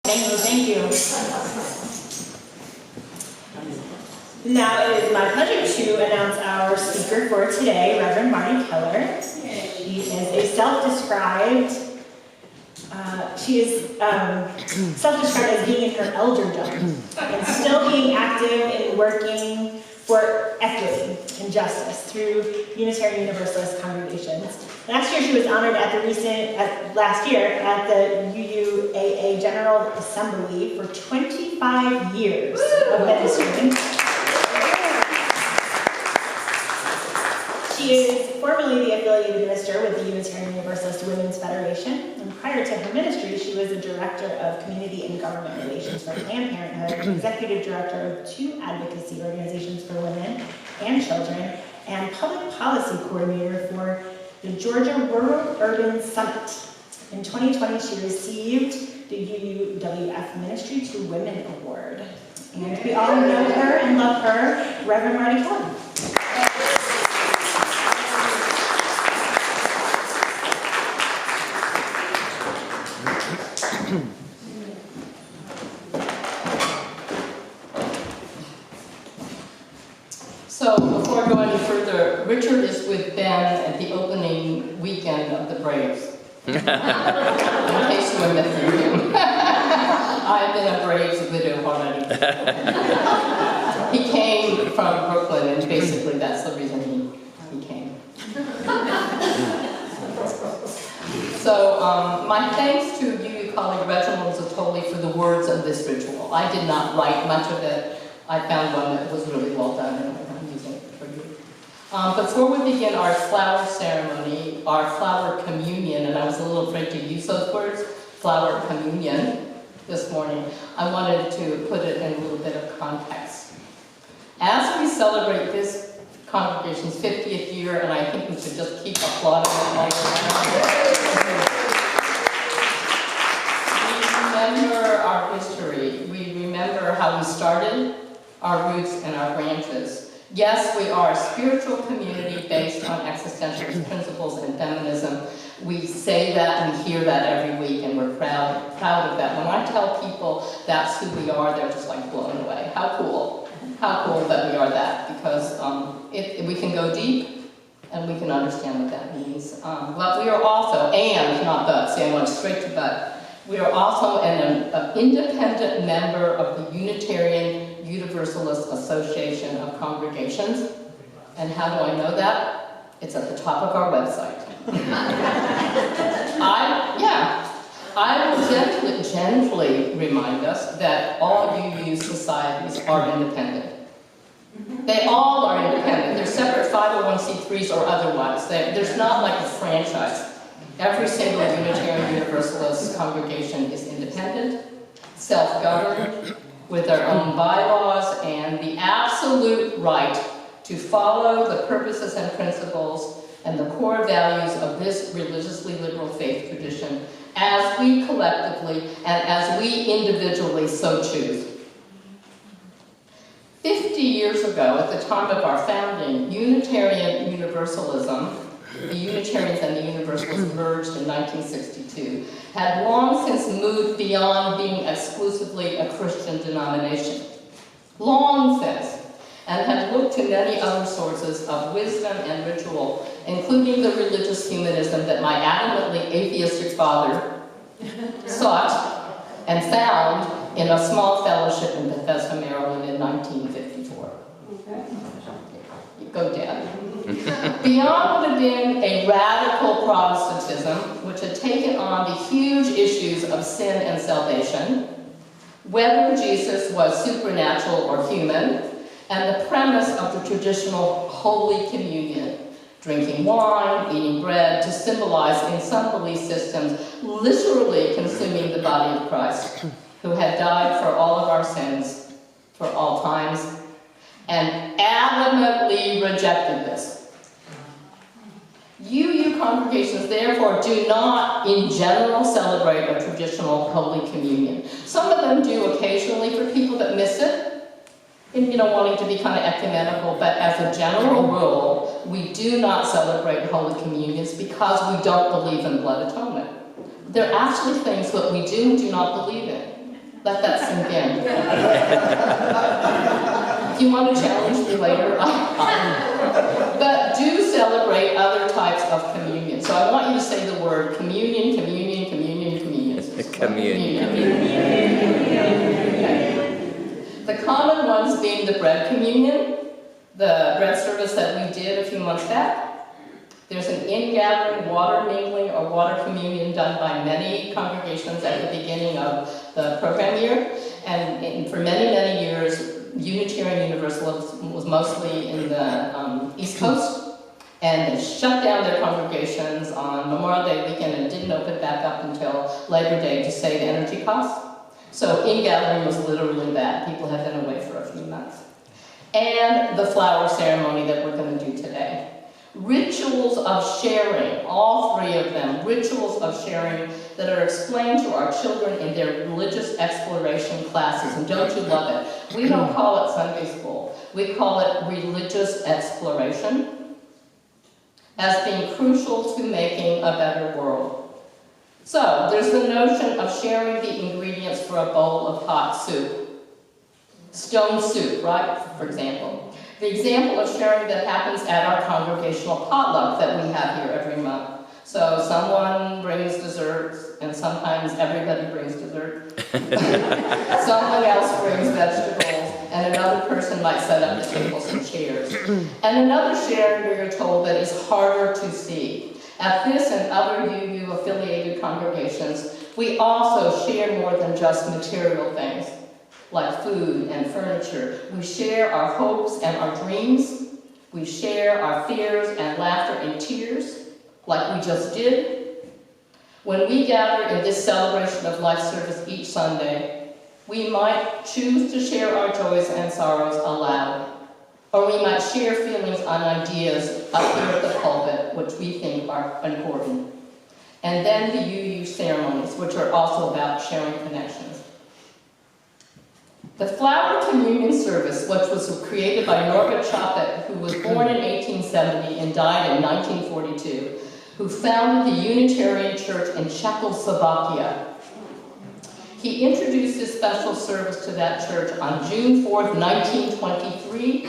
Thank you. Now it is my pleasure to announce our speaker for today, Reverend Marti Keller. She is a self-described as being in her elderdom and still being active in working for equity and justice through Unitarian Universalist congregations. Last year, she was honored at the UUAA General Assembly for 25 years of ministry. She is formerly the affiliated minister with the Unitarian Universalist Women's Federation, and prior to her ministry, she was the director of community and government relations for Planned Parenthood, executive director of 2 advocacy organizations for women and children, and public policy coordinator for the Georgia Rural Urban Summit. In 2020, she received the UUWF Ministry to Women Award. And we all know her and love her, Reverend Marti Keller. So before I go any further, Richard is with Ben at the opening weekend of the Braves. In case you were missing him. I've been a Braves widow already. He came from Brooklyn, and basically that's the reason he came. So my thanks to you, colleague Reginald Zatoli, for the words of this ritual. I did not write much of it. I found one that was really well done, and I'm using it for you. Before we begin our flower ceremony, our flower communion, and I was a little afraid to use those words, flower communion, this morning, I wanted to put it in a little bit of context. As we celebrate this congregation's 50th year, and I think we should just keep applauding it all around. We remember our history. We remember how we started, our roots and our branches. Yes, we are a spiritual community based on existentialist principles and feminism. We say that and we hear that every week, and we're proud of that. When I tell people that's who we are, they're just like blown away. How cool that we are that, because we can go deep and we can understand what that means. But we are also, and not but, see I went straight to but, we are also an independent member of the Unitarian Universalist Association of Congregations. And how do I know that? It's at the top of our website. I will gently remind us that all UU societies are independent. They all are independent. They're separate 501c3s or otherwise. There's not like a franchise. Every single Unitarian Universalist congregation is independent, self-governed, with their own bylaws, and the absolute right to follow the purposes and principles and the core values of this religiously liberal faith tradition as we collectively and as we individually so choose. 50 years ago, at the time of our founding, Unitarian Universalism, the Unitarians and the Universalists merged in 1962, had long since moved beyond being exclusively a Christian denomination. Long since. And had looked to many other sources of wisdom and ritual, including the religious humanism that my adamantly atheistic father sought and found in a small fellowship in Bethesda, Maryland in 1954. Go, Dad. Beyond what had been a radical Protestantism, which had taken on the huge issues of sin and salvation, whether Jesus was supernatural or human, and the premise of the traditional Holy Communion, drinking wine, eating bread, to symbolize in some belief systems, literally consuming the body of Christ, who had died for all of our sins, for all times, and adamantly rejected this. UU congregations, therefore, do not, in general, celebrate a traditional Holy Communion. Some of them do occasionally for people that miss it, and, wanting to be kind of ecumenical, but as a general rule, we do not celebrate Holy Communions because we don't believe in blood atonement. There are actually things that we do not believe in. Let that sink in. If you want to challenge me later, but do celebrate other types of communion. So I want you to say the word communion, communion, communion, communion. Communion. Okay. The common ones being the bread communion, the bread service that we did a few months back. There's an in-gathering water mingling or water communion done by many congregations at the beginning of the program year. And for many, many years, Unitarian Universalist was mostly in the East Coast. And they shut down their congregations on Memorial Day weekend and didn't open back up until Labor Day to save energy costs. So in-gathering was literally bad. People had been away for a few months. And the flower ceremony that we're going to do today. Rituals of sharing, all three of them, rituals of sharing that are explained to our children in their religious exploration classes. And don't you love it? We don't call it Sunday school. We call it religious exploration as being crucial to making a better world. So there's the notion of sharing the ingredients for a bowl of hot soup. Stone soup, right, for example. The example of sharing that happens at our congregational potluck that we have here every month. So someone brings desserts, and sometimes everybody brings dessert. Someone else brings vegetables, and another person might set up the tables and chairs. And another sharing, we are told, that is harder to see. At this and other UU-affiliated congregations, we also share more than just material things, like food and furniture. We share our hopes and our dreams. We share our fears and laughter and tears, like we just did. When we gather in this celebration of life service each Sunday, we might choose to share our joys and sorrows aloud, or we might share feelings on ideas up here at the pulpit, which we think are important. And then the UU ceremonies, which are also about sharing connections. The flower communion service, which was created by Norbert Chapek, who was born in 1870 and died in 1942, who founded the Unitarian Church in Czechoslovakia. He introduced his special service to that church on June 4th, 1923,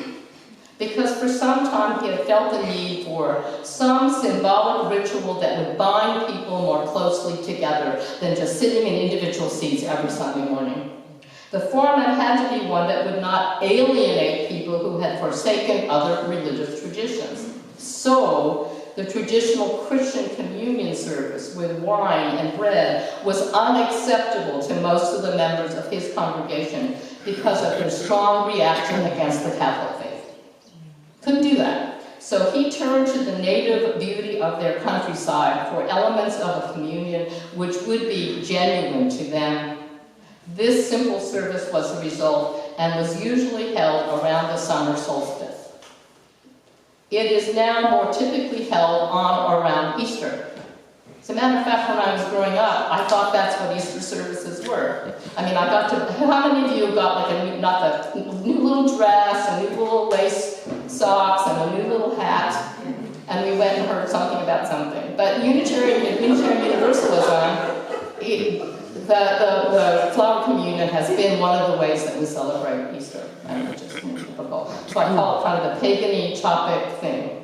because for some time he had felt the need for some symbolic ritual that would bind people more closely together than just sitting in individual seats every Sunday morning. The format had to be one that would not alienate people who had forsaken other religious traditions. So, the traditional Christian communion service with wine and bread was unacceptable to most of the members of his congregation because of their strong reaction against the Catholic faith. Couldn't do that. So he turned to the native beauty of their countryside for elements of a communion which would be genuine to them. This simple service was the result and was usually held around the summer solstice. It is now more typically held on or around Easter. As a matter of fact, when I was growing up, I thought that's what Easter services were. I mean, how many of you got like a new little dress, a new little lace socks, and a new little hat, and we went and heard something about something. But Unitarian Universalism, the flower communion has been one of the ways that we celebrate Easter, which is typical. So I call it kind of the pagan-y Chapek thing.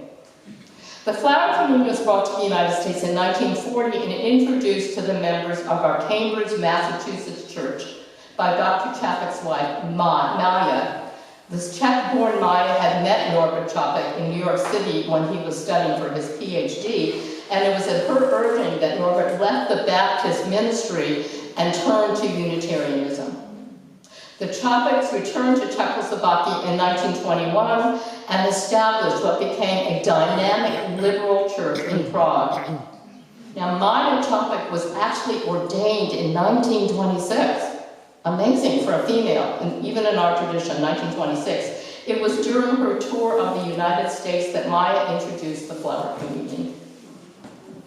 The flower communion was brought to the United States in 1940 and introduced to the members of our Cambridge, Massachusetts church by Dr. Chapek's wife, Maya. This Czech-born Maya had met Norbert Chapek in New York City when he was studying for his PhD, and it was at her urging that Norbert left the Baptist ministry and turned to Unitarianism. The Chapeks returned to Czechoslovakia in 1921 and established what became a dynamic liberal church in Prague. Now, Maya Chapek was actually ordained in 1926. Amazing for a female, and even in our tradition, 1926. It was during her tour of the United States that Maya introduced the flower communion.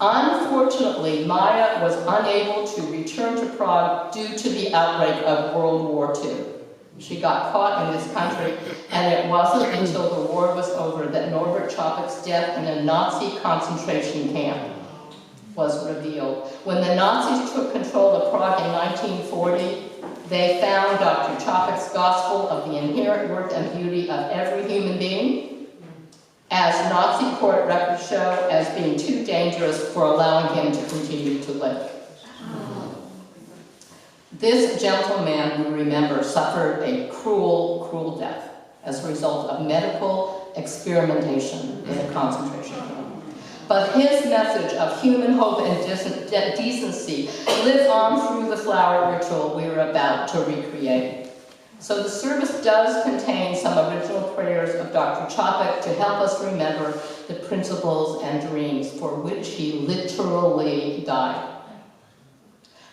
Unfortunately, Maya was unable to return to Prague due to the outbreak of World War II. She got caught in this country, and it wasn't until the war was over that Norbert Chapek's death in a Nazi concentration camp was revealed. When the Nazis took control of Prague in 1940, They found Dr. Chopik's gospel of the inherent worth and beauty of every human being, as Nazi court records show, as being too dangerous for allowing him to continue to live. This gentleman, we remember, suffered a cruel, cruel death as a result of medical experimentation in a concentration camp. But his message of human hope and decency lives on through the flower ritual we are about to recreate. So the service does contain some original prayers of Dr. Chopik to help us remember the principles and dreams for which he literally died.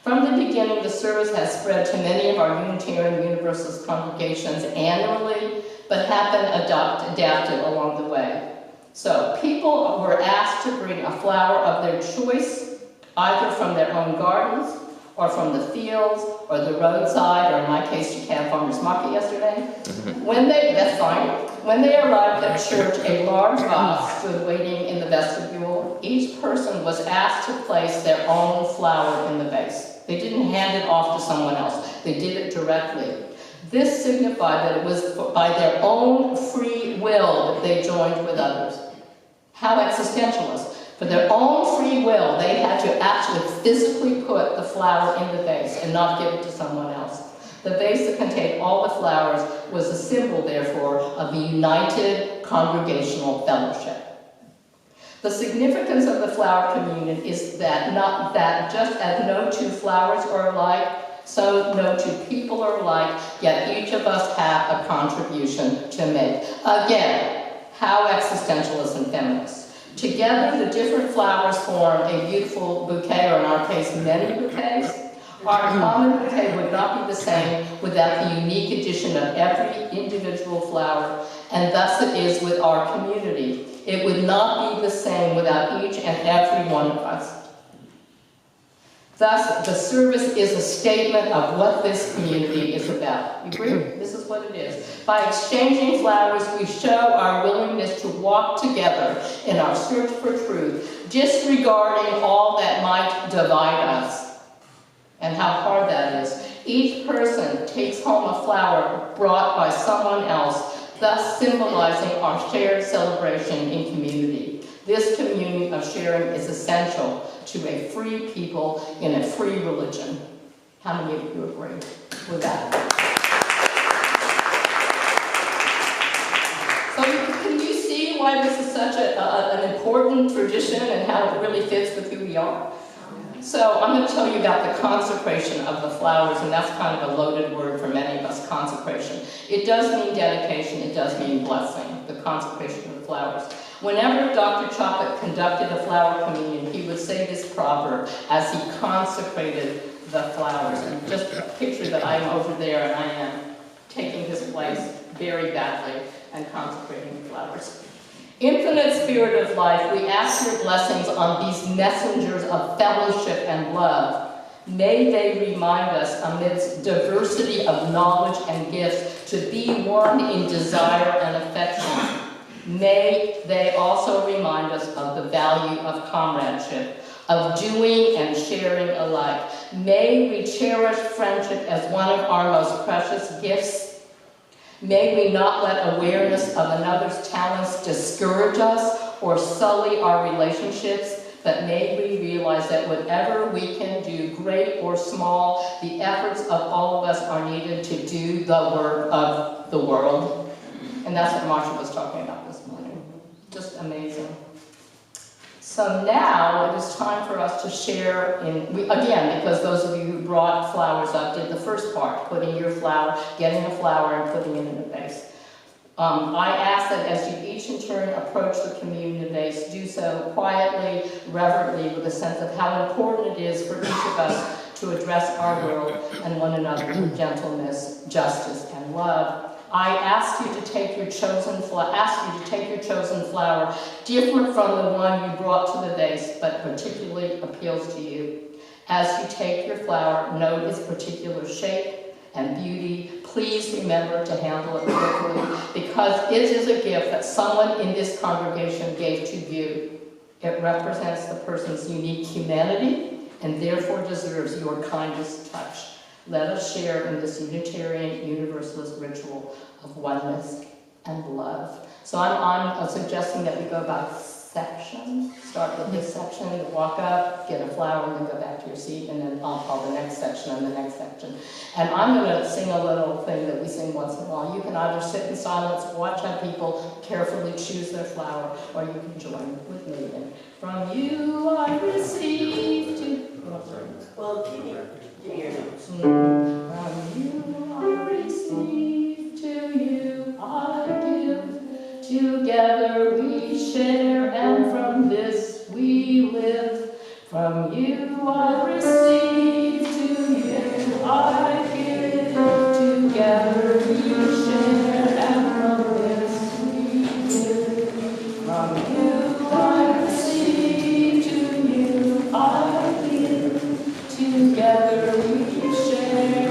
From the beginning, the service has spread to many of our Unitarian Universalist congregations annually, but have been adapted along the way. So people were asked to bring a flower of their choice, either from their own gardens, or from the fields, or the roadside, or in my case, you can't farmer's market yesterday. That's fine. When they arrived at church, a large vase stood waiting in the vestibule. Each person was asked to place their own flower in the vase. They didn't hand it off to someone else. They did it directly. This signified that it was by their own free will that they joined with others. How existentialist. For their own free will, they had to actually physically put the flower in the vase and not give it to someone else. The vase that contained all the flowers was a symbol, therefore, of the united congregational fellowship. The significance of the flower communion is that just as no two flowers are alike, so no two people are alike, yet each of us have a contribution to make. Again, how existentialist and feminist. Together, the different flowers form a beautiful bouquet, or in our case, many bouquets. Our common bouquet would not be the same without the unique addition of every individual flower, and thus it is with our community. It would not be the same without each and every one of us. Thus, the service is a statement of what this community is about. You agree? This is what it is. By exchanging flowers, we show our willingness to walk together in our search for truth, disregarding all that might divide us. And how hard that is. Each person takes home a flower brought by someone else, thus symbolizing our shared celebration in community. This community of sharing is essential to a free people in a free religion. How many of you agree with that? So can you see why this is such an important tradition and how it really fits with who we are? So I'm going to tell you about the consecration of the flowers, and that's kind of a loaded word for many of us, consecration. It does mean dedication, it does mean blessing, the consecration of the flowers. Whenever Dr. Chopik conducted a flower communion, he would say this proverb as he consecrated the flowers. And just picture that I am over there and I am taking his place very badly and consecrating the flowers. Infinite Spirit of life, we ask your blessings on these messengers of fellowship and love. May they remind us, amidst diversity of knowledge and gifts, to be one in desire and affection. May they also remind us of the value of comradeship, of doing and sharing alike. May we cherish friendship as one of our most precious gifts. May we not let awareness of another's talents discourage us or sully our relationships, but may we realize that whatever we can do, great or small, the efforts of all of us are needed to do the work of the world. And that's what Marti was talking about this morning. Just amazing. So now it is time for us to share again, because those of you who brought flowers up did the first part, putting your flower, getting a flower and putting it in a vase. I ask that as you each in turn approach the communion vase, do so quietly, reverently, with a sense of how important it is for each of us to address our world and one another with gentleness, justice, and love. I ask you to take your chosen flower, different from the one you brought to the vase, but particularly appeals to you. As you take your flower, note its particular shape and beauty. Please remember to handle it carefully, because it is a gift that someone in this congregation gave to you. It represents the person's unique humanity and therefore deserves your kindest touch. Let us share in this Unitarian Universalist ritual of oneness and love. So I'm suggesting that we go by section. Start with this section, walk up, get a flower, and then go back to your seat, and then I'll call the next section and the next section. And I'm going to sing a little thing that we sing once in a while. You can either sit in silence, watch how people carefully choose their flower, or you can join with me. And from you I receive to... Well, give me your notes. From you I receive, to you I give. Together we share, and from this we live. From you I receive, to you I give. Together we share, and from this we live. From you I receive, to you I give. Together we share,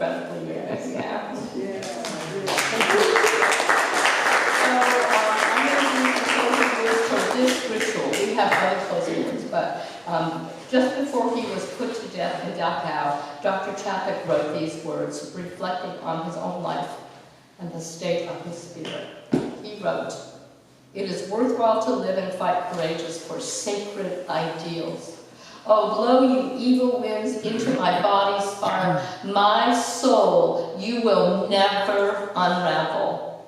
incredibly moving, yeah. Yeah. I'm going to read the closing words from this ritual. We have other closing words, but just before he was put to death in Dachau, Dr. Chapek wrote these words, reflecting on his own life and the state of his spirit. He wrote, "It is worthwhile to live and fight courageous for sacred ideals. Oh, blow you evil winds into my body's fire. My soul you will never unravel.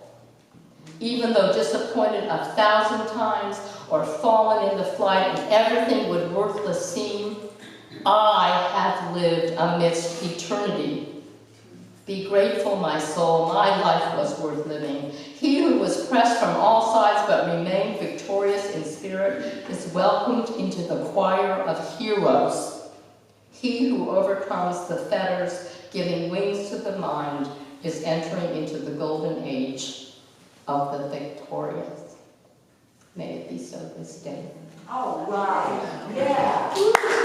Even though disappointed 1,000 times or fallen in the flight and everything would worthless seem, I have lived amidst eternity. Be grateful, my soul, my life was worth living. He who was pressed from all sides but remained victorious in spirit is welcomed into the choir of heroes. He who overcomes the fetters, giving wings to the mind, is entering into the golden age of the victorious." May it be so this day. All right, yeah.